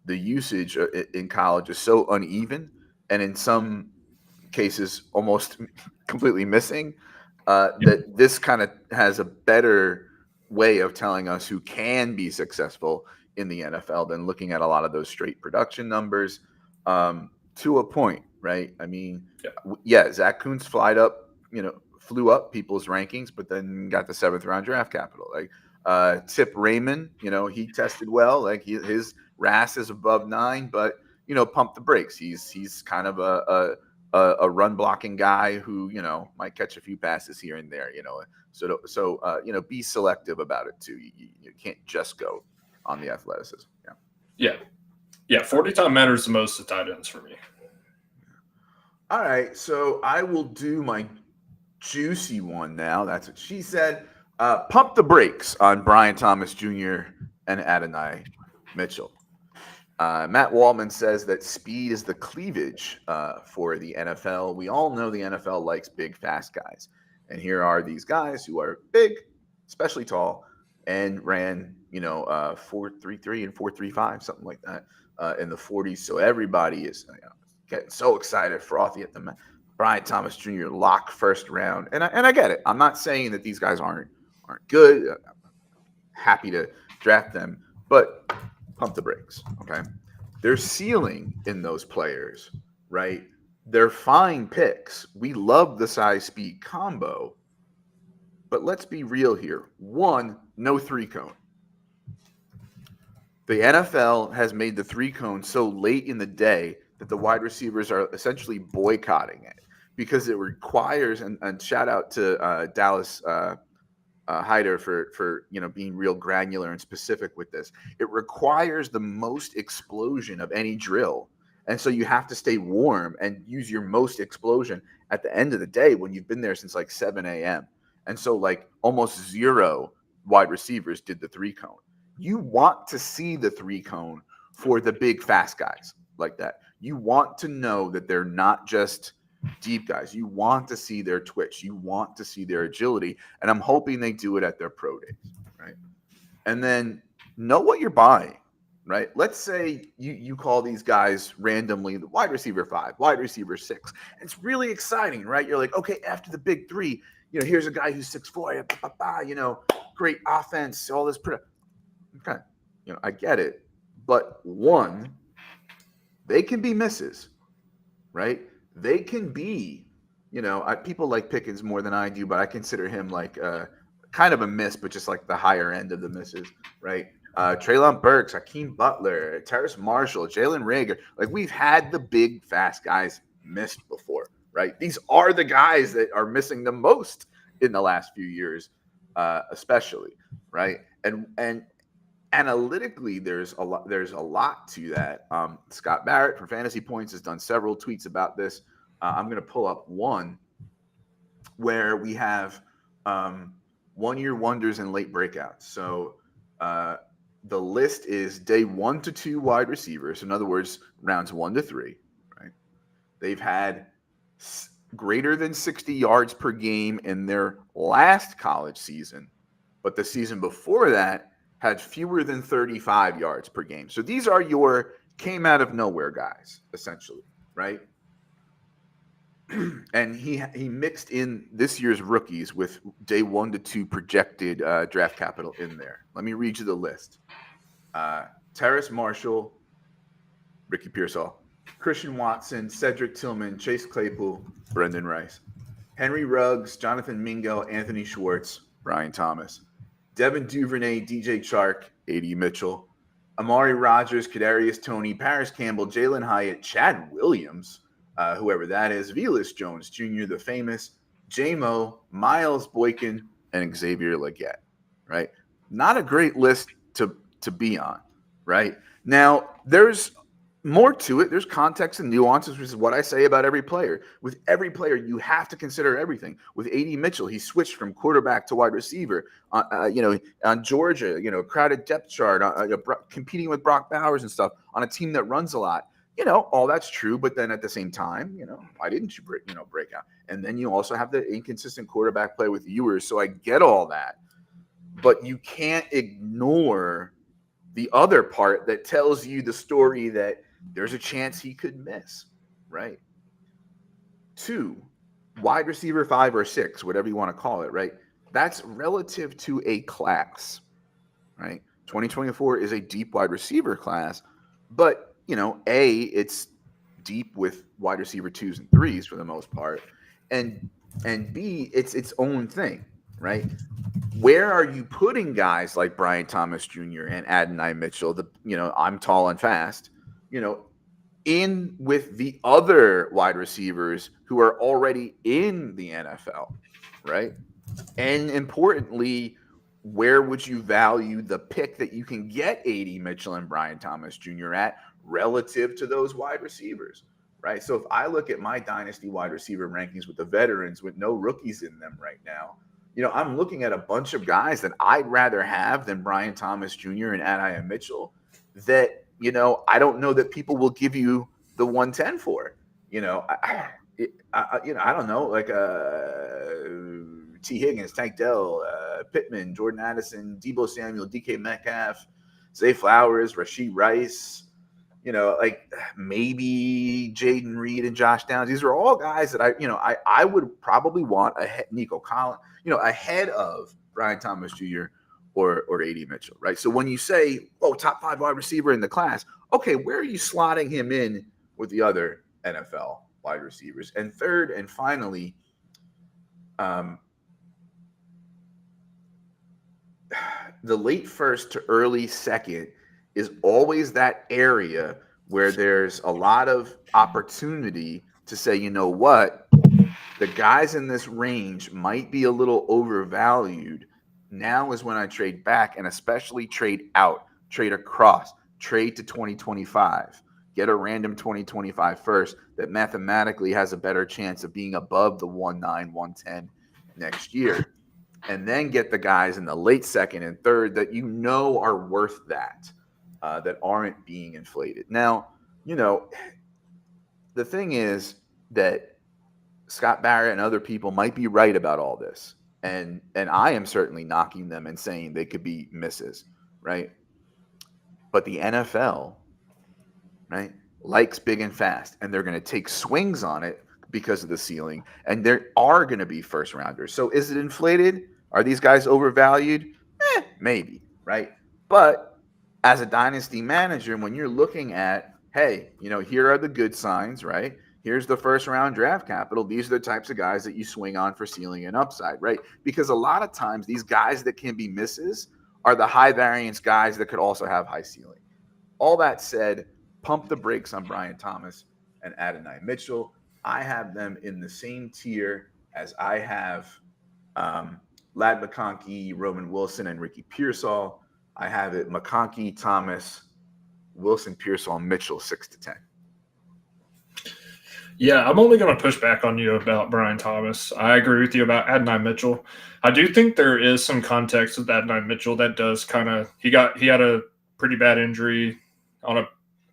the usage in college is so uneven, and in some cases almost completely missing. That this kind of has a better way of telling us who can be successful in the NFL than looking at a lot of those straight production numbers to a point, right? I mean, Zach Kuntz flew up people's rankings, but then got the 7th round draft capital. Like Tip Raymond, he tested well. Like his RAS is above 9, but pump the brakes. He's kind of a run blocking guy who might catch a few passes here and there. So be selective about it too. You can't just go on the athleticism. Yeah. 40 time matters the most to tight ends for me. All right, so I will do my juicy one now. That's what she said. Pump the brakes on Brian Thomas Jr. and Adonai Mitchell. Matt Waldman says that speed is the cleavage for the NFL. We all know the NFL likes big, fast guys. And here are these guys who are big, especially tall, and ran, 4.33 and 4.35, something like that, in the 40s. So everybody is getting so excited, frothy at the Brian Thomas Jr. lock 1st round. And I get it. I'm not saying that these guys aren't good. I'm happy to draft them, but pump the brakes, okay? Their ceiling in those players, right? They're fine picks. We love the size speed combo, but let's be real here. 1, no 3-cone. The NFL has made the 3-cone so late in the day that the wide receivers are essentially boycotting it because it requires, and shout out to Dallas Hyder for being real granular and specific with this. It requires the most explosion of any drill, and so you have to stay warm and use your most explosion at the end of the day when you've been there since like 7 a.m. And so almost 0 wide receivers did the 3-cone. You want to see the 3-cone for the big fast guys like that. You want to know that they're not just deep guys. You want to see their twitch. You want to see their agility. And I'm hoping they do it at their pro days, right? And then know what you're buying, right? Let's say you call these guys randomly the wide receiver 5, wide receiver 6. It's really exciting, right? You're like, okay, after the big 3, here's a guy who's 6'4", great offense, all this. Okay, I get it. But 1, they can be misses, right? They can be People like Pickens more than I do, but I consider him like kind of a miss, but just like the higher end of the misses, right? Treylon Burks, Hakeem Butler, Terrace Marshall, Jalen Rager. Like we've had the big, fast guys missed before, right? These are the guys that are missing the most in the last few years, especially, right? And analytically, there's a lot to that. Scott Barrett from Fantasy Points has done several tweets about this. I'm going to pull up one where we have 1-year wonders and late breakouts. So the list is day 1 to 2 wide receivers. In other words, rounds 1 to 3. Right? They've had greater than 60 yards per game in their last college season, but the season before that had fewer than 35 yards per game. So these are your came out of nowhere guys, essentially, right? And he mixed in this year's rookies with day 1 to 2 projected draft capital in there. Let me read you the list. Terrace Marshall, Ricky Pearsall, Christian Watson, Cedric Tillman, Chase Claypool, Brendan Rice, Henry Ruggs, Jonathan Mingo, Anthony Schwartz, Brian Thomas, Devin Duvernay, DJ Chark, A.D. Mitchell, Amari Rogers, Kadarius Toney, Paris Campbell, Jalen Hyatt, Chad Williams, whoever that is, Velas Jones Jr., the famous, J-Mo, Miles Boykin, and Xavier Legette, right? Not a great list to be on, right? Now, there's more to it. There's context and nuances, which is what I say about every player. With every player, you have to consider everything. With A.D. Mitchell, he switched from quarterback to wide receiver. On Georgia, crowded depth chart, competing with Brock Bowers and stuff on a team that runs a lot. All that's true, but then at the same time, why didn't you break out? And then you also have the inconsistent quarterback play with Ewers. So I get all that, but you can't ignore the other part that tells you the story that there's a chance he could miss, right? 2, wide receiver 5 or 6, whatever you want to call it, right? That's relative to a class, right? 2024 is a deep wide receiver class, but it's deep with wide receiver 2s and 3s for the most part, and B, it's its own thing, right? Where are you putting guys like Brian Thomas Jr. and Adonai Mitchell? I'm tall and fast, in with the other wide receivers who are already in the NFL, right? And importantly, where would you value the pick that you can get A.D. Mitchell and Brian Thomas Jr. at relative to those wide receivers, right? So if I look at my dynasty wide receiver rankings with the veterans with no rookies in them right now, I'm looking at a bunch of guys that I'd rather have than Brian Thomas Jr. and Adonai Mitchell that, I don't know that people will give you the 110 for. I don't know, like T. Higgins, Tank Dell, Pittman, Jordan Addison, Debo Samuel, DK Metcalf, Zay Flowers, Rashee Rice, like maybe Jaden Reed and Josh Downs. These are all guys that I would probably want Nico Collins, ahead of Brian Thomas Jr. or A.D. Mitchell, right? So when you say, top 5 wide receiver in the class, okay, where are you slotting him in with the other NFL wide receivers? And third and finally, the late first to early second is always that area where there's a lot of opportunity to say, what, the guys in this range might be a little overvalued. Now is when I trade back, and especially trade out, trade across, trade to 2025, get a random 2025 first that mathematically has a better chance of being above the 1.9, 110 next year. And then get the guys in the late second and third that are worth that aren't being inflated. Now, the thing is that Scott Barrett and other people might be right about all this. And I am certainly knocking them and saying they could be misses, right? But the NFL, right, likes big and fast, and they're going to take swings on it because of the ceiling, and there are going to be first rounders. So is it inflated? Are these guys overvalued? Maybe, right? But as a dynasty manager, when you're looking at, hey, here are the good signs, right? Here's the first round draft capital. These are the types of guys that you swing on for ceiling and upside, right? Because a lot of times these guys that can be misses are the high variance guys that could also have high ceiling. All that said, pump the brakes on Brian Thomas and Adonai Mitchell. I have them in the same tier as I have Lad McConkey, Roman Wilson, and Ricky Pearsall. I have it McConkey, Thomas, Wilson, Pearsall, Mitchell, 6 to 10. Yeah, I'm only going to push back on you about Brian Thomas. I agree with you about Adonai Mitchell. I do think there is some context with Adonai Mitchell that does kind of he had a pretty bad injury on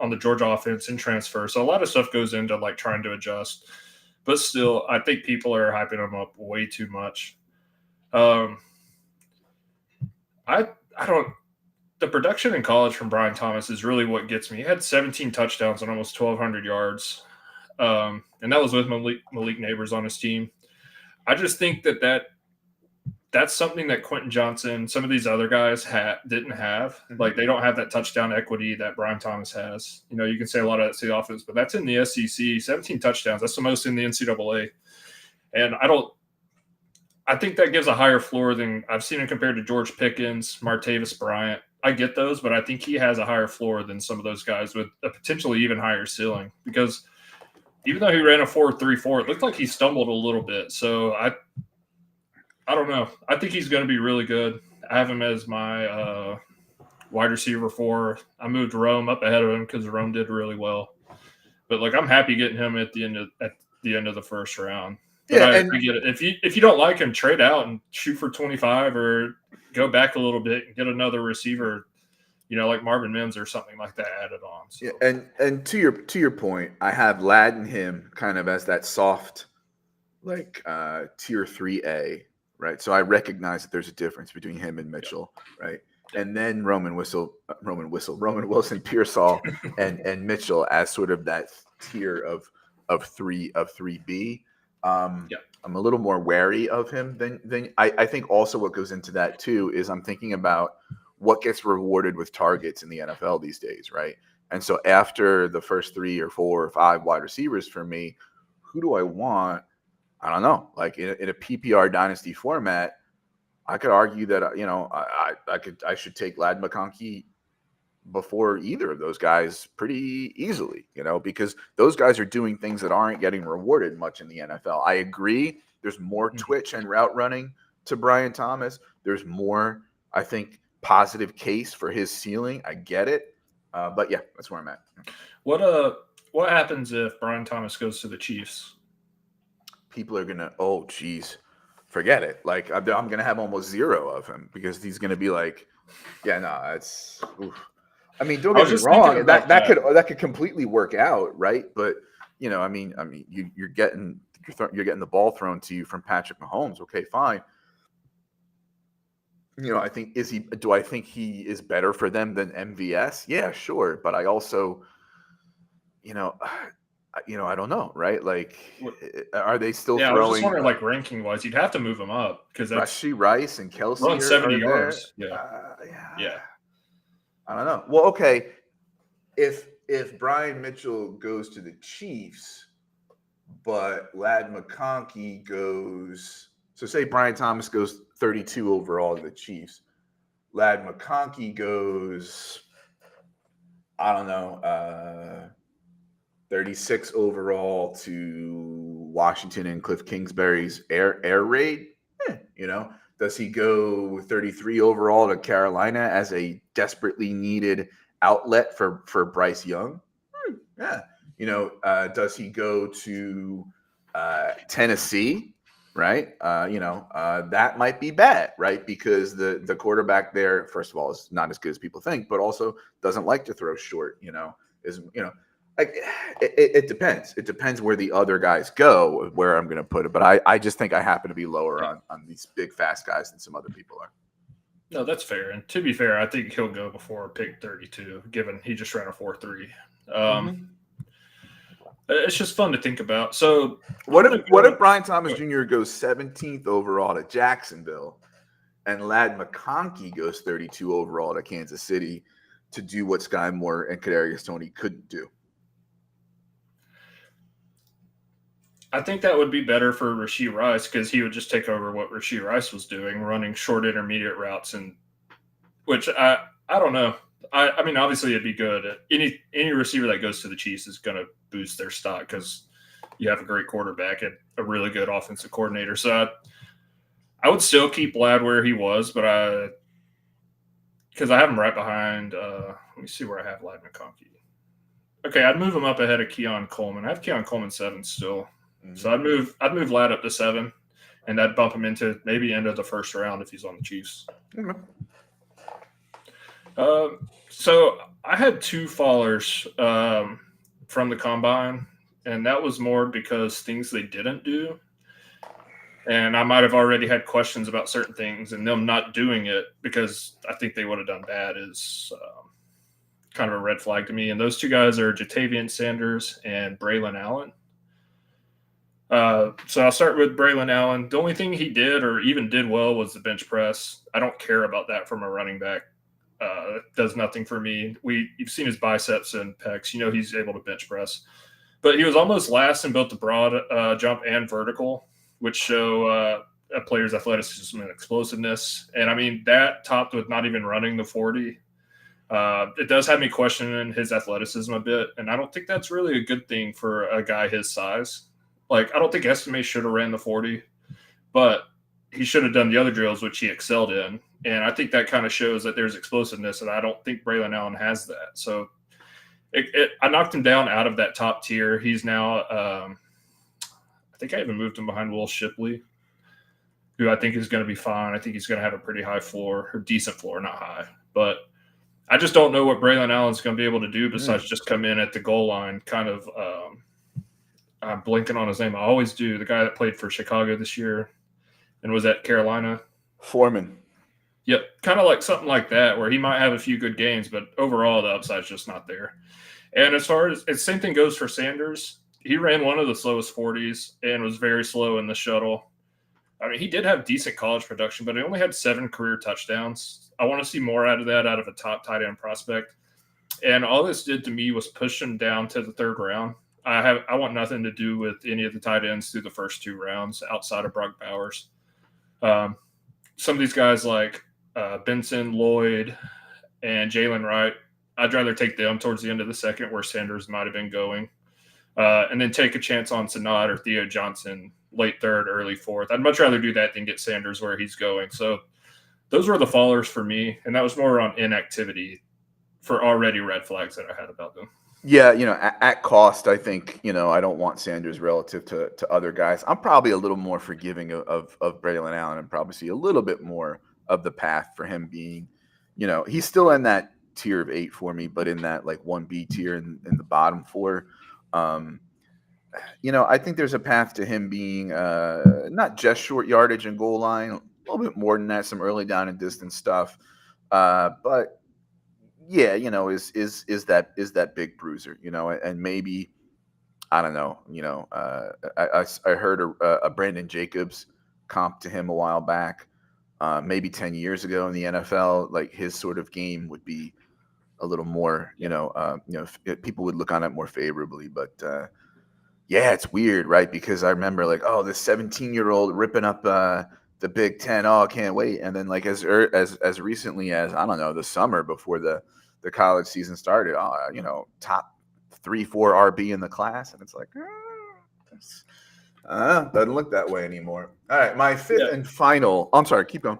the Georgia offense in transfer, so a lot of stuff goes into like trying to adjust. But still, I think people are hyping him up way too much. I don't. The production in college from Brian Thomas is really what gets me. He had 17 touchdowns and almost 1,200 yards. And that was with Malik Neighbors on his team. I just think that's something that Quentin Johnson, some of these other guys didn't have. Like they don't have that touchdown equity that Brian Thomas has. You know, you can say a lot of that's the offense, but that's in the SEC. 17 touchdowns, that's the most in the NCAA. And I think that gives a higher floor than I've seen him compared to George Pickens, Martavis Bryant. I get those, but I think he has a higher floor than some of those guys with a potentially even higher ceiling because even though he ran a 4.34, it looked like he stumbled a little bit. So I don't know. I think he's going to be really good. I have him as my wide receiver 4. I moved Rome up ahead of him because Rome did really well. But like I'm happy getting him at the end of the first round. But I get it. If you don't like him, trade out and shoot for 25 or go back a little bit and get another receiver, you know, like Marvin Mims or something like that added on. So. Yeah, and to your point, I have Lad and him kind of as that soft, like tier 3A, right? So I recognize that there's a difference between him and Mitchell, right? And then Roman Wilson, Pearsall, and Mitchell as sort of that tier of 3B. I'm a little more wary of him than I think. Also, what goes into that too is I'm thinking about what gets rewarded with targets in the NFL these days, right? And so after the first 3 or 4 or 5 wide receivers for me, who do I want? I don't know. Like in a PPR dynasty format, I could argue that I should take Lad McConkey before either of those guys pretty easily, you know, because those guys are doing things that aren't getting rewarded much in the NFL. I agree. There's more twitch and route running to Brian Thomas. There's more, I think, positive case for his ceiling. I get it. But yeah, that's where I'm at. What happens if Brian Thomas goes to the Chiefs? People are gonna, oh geez, forget it. Like I'm gonna have almost 0 of him because he's gonna be like, yeah, no, it's. Oof. I mean, don't get me wrong. That could completely work out, right? But you know, I mean, you're getting the ball thrown to you from Patrick Mahomes. Okay, fine. You know, do I think he is better for them than MVS? Yeah, sure. But I also, you know, I don't know, right? Like, are they still throwing? I was just wondering, like ranking wise, you'd have to move them up because that's Rashee Rice and Kelsey run 70 yards. Yeah. I don't know. Well, okay. If Brian Mitchell goes to the Chiefs, but Lad McConkey goes, so say Brian Thomas goes 32 overall to the Chiefs, Lad McConkey goes, I don't know, 36 overall to Washington and Cliff Kingsbury's air raid. You know, does he go 33 overall to Carolina as a desperately needed outlet for Bryce Young? Yeah. You know, does he go to Tennessee? Right. That might be bad, right? Because the quarterback there, first of all, is not as good as people think, but also doesn't like to throw short, like it depends. It depends where the other guys go, where I'm going to put it. But I just think I happen to be lower on these big, fast guys than some other people are. No, that's fair. And to be fair, I think he'll go before pick 32, given he just ran a 4.3. It's just fun to think about. So what if Brian Thomas Jr. goes 17th overall to Jacksonville and Lad McConkey goes 32 overall to Kansas City to do what Sky Moore and Kadarius Toney couldn't do? I think that would be better for Rashee Rice because he would just take over what Rashee Rice was doing, running short intermediate routes, and which I don't know. I mean, obviously it'd be good. Any receiver that goes to the Chiefs is going to boost their stock because you have a great quarterback and a really good offensive coordinator. So I would still keep Ladd where he was, but because I have him right behind. Let me see where I have Ladd McConkey. Okay, I'd move him up ahead of Keon Coleman. I have Keon Coleman 7 still, so I'd move Ladd up to 7, and I'd bump him into maybe end of the first round if he's on the Chiefs. Okay. So I had 2 fallers from the combine, and that was more because things they didn't do. And I might have already had questions about certain things, and them not doing it because I think they would have done bad is kind of a red flag to me. And those 2 guys are Jatavian Sanders and Braylon Allen. So I'll start with Braylon Allen. The only thing he did or even did well was the bench press. I don't care about that from a running back. It does nothing for me. You've seen his biceps and pecs. You know he's able to bench press. But he was almost last in both the broad jump and vertical, which show a player's athleticism and explosiveness. And I mean, that topped with not even running the 40. It does have me questioning his athleticism a bit. And I don't think that's really a good thing for a guy his size. Like, I don't think Estime should have ran the 40, but he should have done the other drills, which he excelled in. And I think that kind of shows that there's explosiveness, and I don't think Braylon Allen has that. So I knocked him down out of that top tier. He's now, I think I even moved him behind Will Shipley, who I think is going to be fine. I think he's going to have a pretty high floor, or decent floor, not high. But I just don't know what Braylon Allen's going to be able to do besides just come in at the goal line, kind of I'm blinking on his name. I always do. The guy that played for Chicago this year and was at Carolina. Foreman. Yep, kind of like something like that, where he might have a few good games, but overall the upside's just not there. And as far as the same thing goes for Sanders, he ran one of the slowest 40s and was very slow in the shuttle. I mean, he did have decent college production, but he only had 7 career touchdowns. I want to see more out of that out of a top tight end prospect. And all this did to me was push him down to the 3rd round. I want nothing to do with any of the tight ends through the first 2 rounds outside of Brock Bowers. Some of these guys like Benson, Lloyd, and Jalen Wright, I'd rather take them towards the end of the 2nd where Sanders might have been going. And then take a chance on Sanad or Theo Johnson late 3rd, early 4th. I'd much rather do that than get Sanders where he's going. So those were the fallers for me, and that was more on inactivity for already red flags that I had about them. Yeah, at cost, I think, I don't want Sanders relative to other guys. I'm probably a little more forgiving of Braylon Allen and probably see a little bit more of the path for him being, he's still in that tier of 8 for me, but in that like 1B tier in the bottom 4. I think there's a path to him being not just short yardage and goal line, a little bit more than that, some early down and distance stuff. But yeah, is that big bruiser, and maybe, I don't know, I heard a Brandon Jacobs comp to him a while back, maybe 10 years ago in the NFL, like his sort of game would be a little more, people would look on it more favorably, but yeah, it's weird, right? Because I remember like, oh, this 17-year-old ripping up the Big Ten. Oh, I can't wait. And then like as recently as, I don't know, the summer before the college season started, top 3-4 RB in the class. And it's like, doesn't look that way anymore. All right, my 5th and final. I'm sorry, keep going.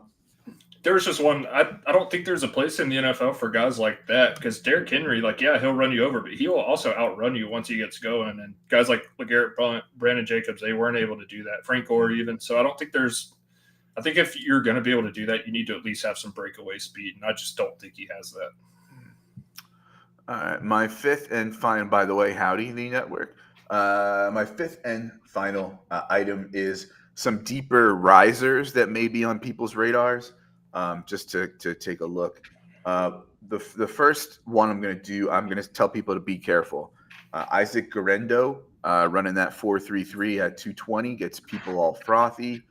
There's just one. I don't think there's a place in the NFL for guys like that because Derrick Henry, like, yeah, he'll run you over, but he will also outrun you once he gets going. And guys like LeGarrette Blount, Brandon Jacobs, they weren't able to do that. Frank Gore even. So I don't think I think if you're going to be able to do that, you need to at least have some breakaway speed. And I just don't think he has that. All right, my 5th and final, by the way, howdy, the network. My 5th and final item is some deeper risers that may be on people's radars. Just to take a look. The first one I'm going to tell people to be careful. Isaac Garendo running that 4.33 at 220 gets people all frothy.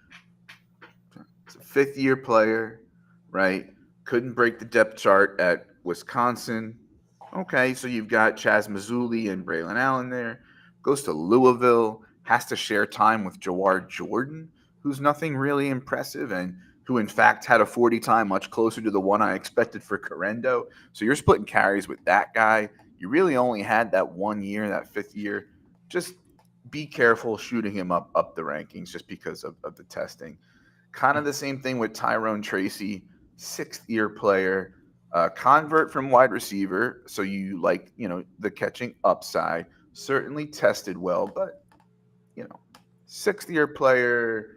It's a 5th-year player, right? Couldn't break the depth chart at Wisconsin. Okay, so you've got Chaz Mazzulli and Braylon Allen there. Goes to Louisville, has to share time with Jawar Jordan, who's nothing really impressive and who in fact had a 40 time much closer to the one I expected for Correndo. So you're splitting carries with that guy. You really only had that 1 year, that 5th year. Just be careful shooting him up the rankings just because of the testing. Kind of the same thing with Tyrone Tracy, 6th year player, convert from wide receiver. So you like, the catching upside. Certainly tested well, but 6th year player,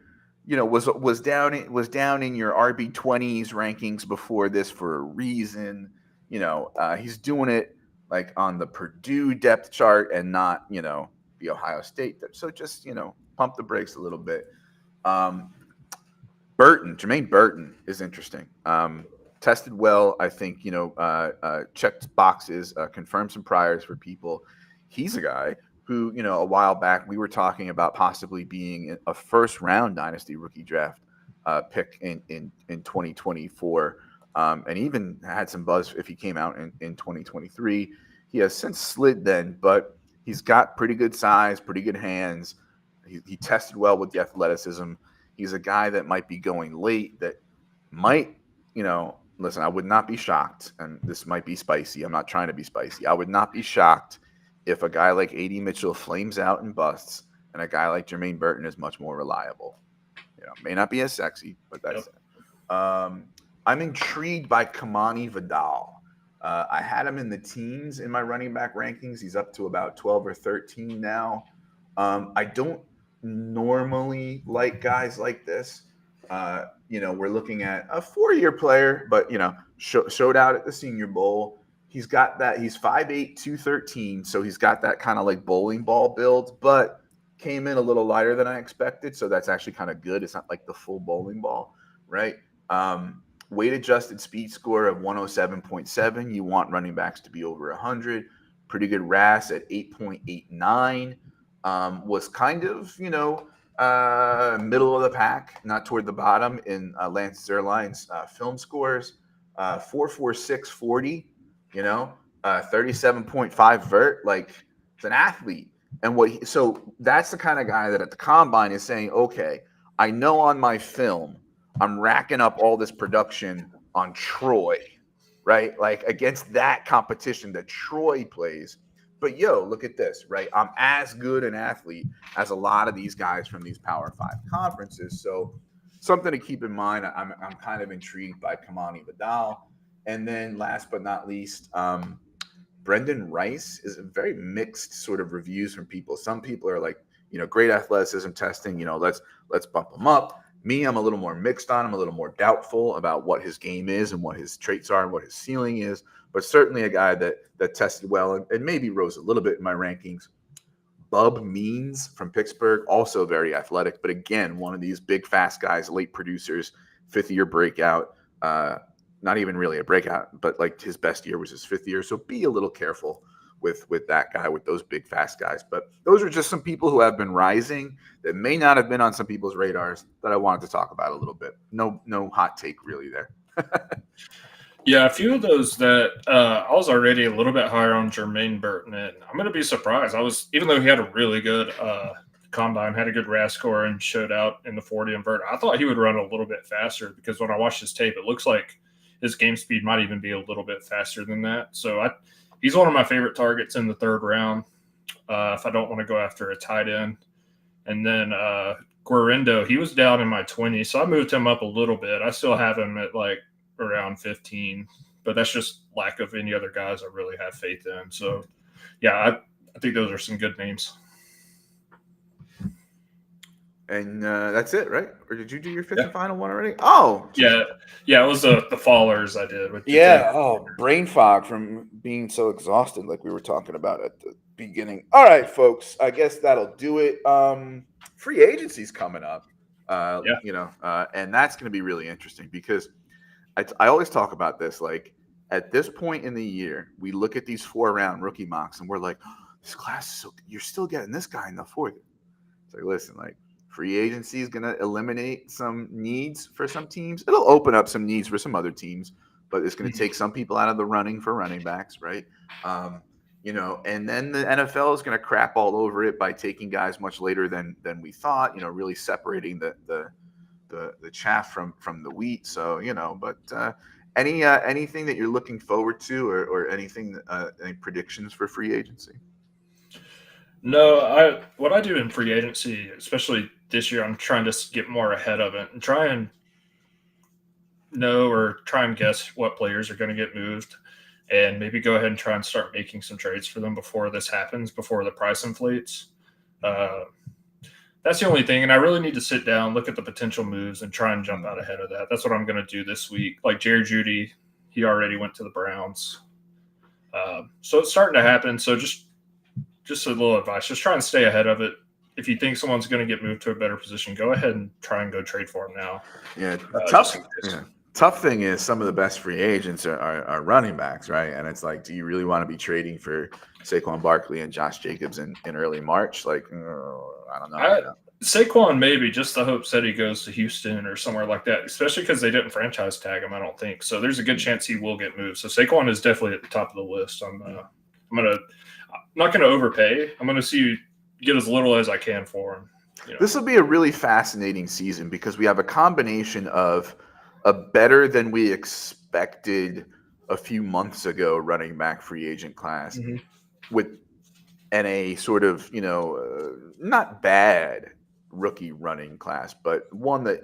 was down in your RB20s rankings before this for a reason. He's doing it like on the Purdue depth chart and not the Ohio State depth. So just pump the brakes a little bit. Jermaine Burton is interesting. Tested well, I think. Checked boxes, confirmed some priors for people. He's a guy who, a while back we were talking about possibly being a first round dynasty rookie draft pick in 2024, and even had some buzz if he came out in 2023. He has since slid then, but he's got pretty good size, pretty good hands. He tested well with the athleticism. He's a guy that might be going late that might, listen, I would not be shocked, and this might be spicy. I'm not trying to be spicy. I would not be shocked if a guy like A.D. Mitchell flames out and busts, and a guy like Jermaine Burton is much more reliable. May not be as sexy, but that's it. I'm intrigued by Kamani Vidal. I had him in the teens in my running back rankings. He's up to about 12 or 13 now. I don't normally like guys like this. We're looking at a 4-year player, but showed out at the Senior Bowl. He's got that. He's 5'8", 213, so he's got that kind of like bowling ball build, but came in a little lighter than I expected, so that's actually kind of good. It's not like the full bowling ball, right? Weight adjusted speed score of 107.7. You want running backs to be over 100. Pretty good RAS at 8.89. Was kind of, middle of the pack, not toward the bottom in Lance Zierlein's film scores. 4.46 40, 37.5 vert. Like, it's an athlete. And so that's the kind of guy that at the combine is saying, okay, I know on my film I'm racking up all this production on Troy, right? Like against that competition that Troy plays. But look at this, right? I'm as good an athlete as a lot of these guys from these Power 5 conferences. So something to keep in mind. I'm kind of intrigued by Kamani Vidal. And then last but not least, Brendan Rice is a very mixed sort of reviews from people. Some people are like, great athleticism testing, let's bump him up. Me, I'm a little more mixed on him, a little more doubtful about what his game is and what his traits are and what his ceiling is, but certainly a guy that tested well and maybe rose a little bit in my rankings. Bub Means from Pittsburgh, also very athletic, but again, one of these big, fast guys, late producers, 5th-year breakout. Not even really a breakout, but like his best year was his 5th year. So be a little careful with that guy, with those big, fast guys. But those are just some people who have been rising that may not have been on some people's radars that I wanted to talk about a little bit. No hot take really there. Yeah, a few of those that I was already a little bit higher on Jermaine Burton, and I'm going to be surprised. Even though he had a really good combine, had a good RAS score, and showed out in the 40 and vert, I thought he would run a little bit faster because when I watched his tape, it looks like his game speed might even be a little bit faster than that. So he's one of my favorite targets in the 3rd round if I don't want to go after a tight end. And then Guerrendo, he was down in my 20s, so I moved him up a little bit. I still have him at like around 15, but that's just lack of any other guys I really have faith in. So, yeah, I think those are some good names. And that's it, right? Or did you do your 5th and final one already? Oh, geez. Yeah. It was the fallers I did. Brain fog from being so exhausted, like we were talking about at the beginning. All right, folks. I guess that'll do it. Free agency's coming up. And that's going to be really interesting because I always talk about this. Like at this point in the year, we look at these 4-round rookie mocks and we're like, oh, this class is so good. You're still getting this guy in the 4th. It's like, listen, like. Free agency is going to eliminate some needs for some teams. It'll open up some needs for some other teams, but it's going to take some people out of the running for running backs, right? And then the NFL is going to crap all over it by taking guys much later than we thought, really separating the chaff from the wheat. So, but anything that you're looking forward to, or anything, any predictions for free agency? No, what I do in free agency, especially this year, I'm trying to get more ahead of it and try and know or try and guess what players are going to get moved, and maybe go ahead and try and start making some trades for them before this happens, before the price inflates. That's the only thing, and I really need to sit down, look at the potential moves, and try and jump out ahead of that. That's what I'm going to do this week. Like Jerry Jeudy, he already went to the Browns, so it's starting to happen. So just a little advice: just try and stay ahead of it. If you think someone's going to get moved to a better position, go ahead and try and go trade for him now. Yeah, tough thing is some of the best free agents are running backs, right? And it's like, do you really want to be trading for Saquon Barkley and Josh Jacobs in early March? Like, I don't know. Saquon maybe, just the hopes that he goes to Houston or somewhere like that, especially because they didn't franchise tag him, I don't think. So there's a good chance he will get moved. So Saquon is definitely at the top of the list. I'm not going to overpay. I'm going to get as little as I can for him. This will be a really fascinating season because we have a combination of a better than we expected a few months ago running back free agent class and a sort of, not bad rookie running class, but one that,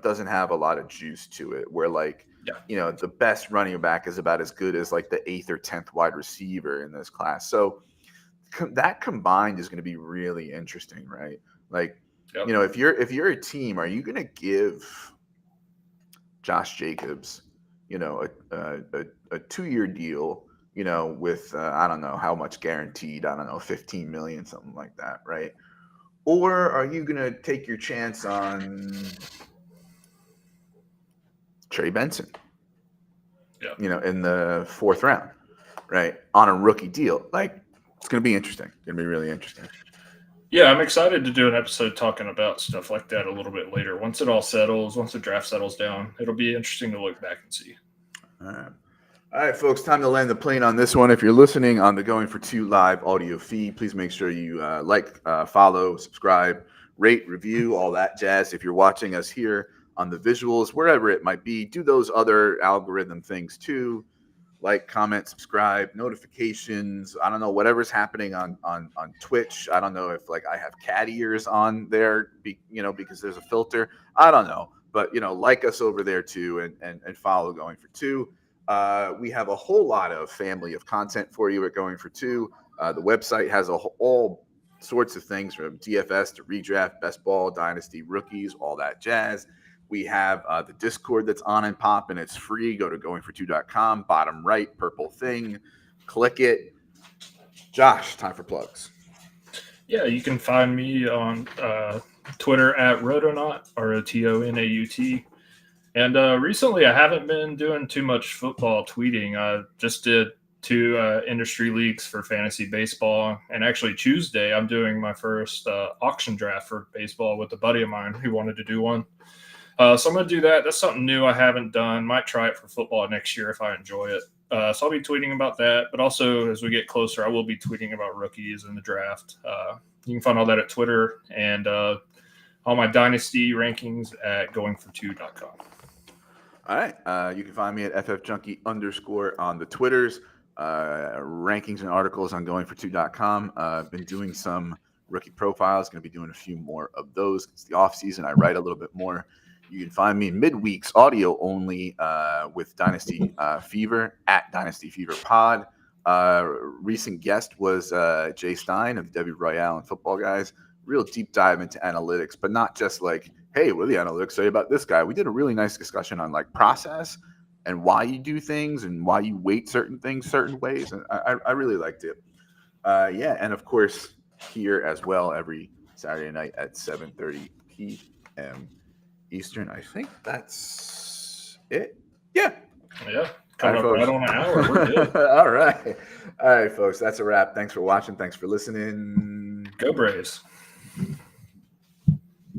doesn't have a lot of juice to it, where the best running back is about as good as like the 8th or 10th wide receiver in this class. So that combined is going to be really interesting, right? Like, if you're a team, are you going to give Josh Jacobs, a 2-year deal, with I don't know how much guaranteed, I don't know, 15 million, something like that, right? Or are you going to take your chance on Trey Benson, in the 4th round, right, on a rookie deal? Like, it's going to be interesting. It's going to be really interesting. Yeah, I'm excited to do an episode talking about stuff like that a little bit later. Once it all settles, once the draft settles down, it'll be interesting to look back and see. All right, folks, time to land the plane on this one. If you're listening on the Going for Two live audio feed, please make sure you follow, subscribe, rate, review, all that jazz. If you're watching us here on the visuals, wherever it might be, do those other algorithm things too. Like, comment, subscribe, notifications. I don't know, whatever's happening on Twitch. I don't know if I have cat ears on there, because there's a filter. I don't know, but like us over there too, and follow Going for Two. We have a whole lot of family of content for you at Going for Two. The website has all sorts of things from DFS to redraft, best ball, dynasty, rookies, all that jazz. We have the Discord that's on and pop, and it's free. Go to goingfor2.com, bottom right, purple thing. Click it. Josh, time for plugs. Yeah, you can find me on Twitter at Rotonaut, ROTONAUT. And recently I haven't been doing too much football tweeting. I just did 2 industry leagues for fantasy baseball. And actually Tuesday, I'm doing my first auction draft for baseball with a buddy of mine who wanted to do one. So I'm going to do that. That's something new I haven't done. Might try it for football next year if I enjoy it. So I'll be tweeting about that. But also, as we get closer, I will be tweeting about rookies in the draft. You can find all that at Twitter, and all my dynasty rankings at goingfor2.com. All right. You can find me at ffjunkie_ on the Twitters. Rankings and articles on goingfor2.com. I've been doing some rookie profiles. Going to be doing a few more of those. It's the off season. I write a little bit more. You can find me midweeks audio only with Dynasty Fever at Dynasty Fever Pod. Recent guest was Jay Stein of the W Royale and Football Guys. Real deep dive into analytics, but not just like, hey, what do the analytics say about this guy? We did a really nice discussion on process and why you do things and why you weight certain things certain ways. And I really liked it. And of course, here as well every Saturday night at 7:30 p.m. Eastern. I think that's it. Yeah. Coming up right on an hour. We're good. All right, folks. That's a wrap. Thanks for watching. Thanks for listening. Go Braves.